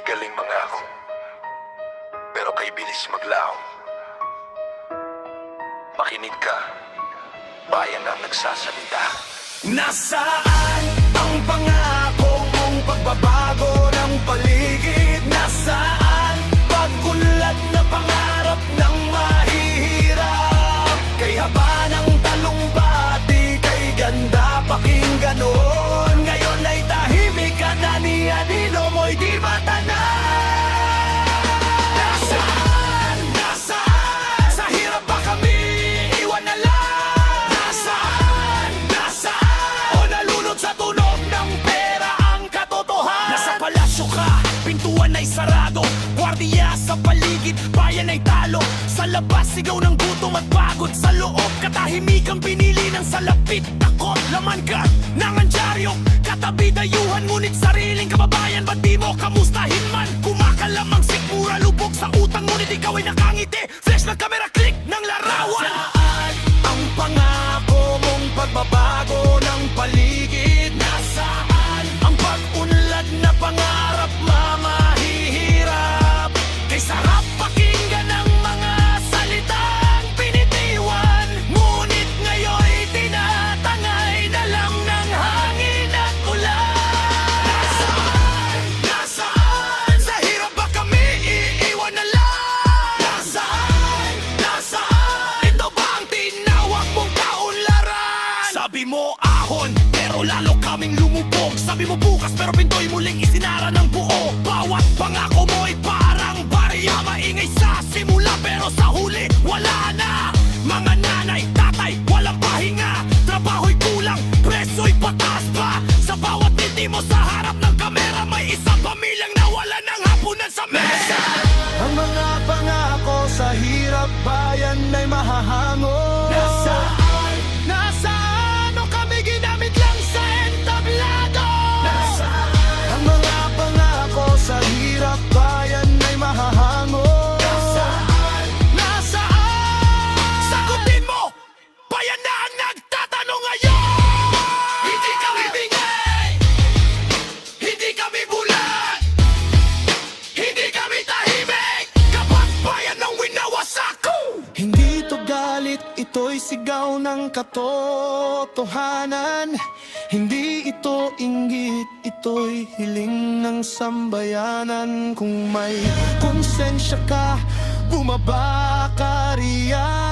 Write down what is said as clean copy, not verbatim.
galing mangako, pero kay bilis maglaho. Makinig ka, bayan ang nagsasalita. Nasaan ang pangako mong pagbabago ng paligid? Nasaan pag-unlad na pangarap ng mahihirap? Kay haba ng talumpati, kay ganda pakinggan noon. Ngayon ay tahimik ka na, ni anino mo'y di matanan. Nasaan? Nasaan? Sa hirap ba kami iwan na lang? Nasaan? Nasaan? O nalunod sa tunog ng pera ang katotohanan? Nasa palasyo ka, pintuan ay sarado, gwardiya sa paligid, bayan ay talo. Sa labas sigaw ng gutom at pagod, sa loob katahimikang pinili ng salapit. Takot, laman ka ng andyaryo, katabi dayuhan, ngunit sariling kababayan. Ba't di mo kamustahin man? Kumakalamang sikmura, lubog sa utang, ngunit ikaw ay nakangiti. Flash ng camera, click ng larawan. Nasaan ang pangako mong pagbabago ng paligid? Nasaan ang pag-unlad na pangarap, mamahihirap? Kay sarap pakinggan ang mga salitang pinitiwan, ngunit ngayon'y tinatangay na lang ng hangin at ulan. Nasaan? Nasaan? Sa hirap ba kami iiwan na lang? Nasaan? Nasaan? Ito ba ang tinawag mong kaunlaran? Sabi mo ahon, pero lalo kaming lumubog. Sabi mo bukas, pero pinto'y muling isinara ng buo. Bawat pangako mo'y parang barya, maingay sa simula, pero sa huli wala na. Mga nanay, tatay, walang pahinga, trabaho'y kulang, preso'y patas pa. Sa bawat ngiti mo sa harap ng kamera, may isang pamilyang nawalan ng hapunan sa mesa. Ang mga pangako sa hirap bayan ay mahahango. Nasaan? Nasaan? O kami ginamit lang sa entablado? Nasaan? Ang mga pangako sa hirap bayan ay mahahango. Nasaan? Nasaan? Sagutin mo! Bayan na ang nagtatanong ngayon! Hindi kami bingay! Hindi kami bulag! Hindi kami tahimik! Kapag bayan ang winawasak! Hindi ito galit, ito'y sigaw ng katotohanan. Hindi ito inggit, ito'y hiling ng sambayanan. Kung may konsensya ka, bumaba ka riyan.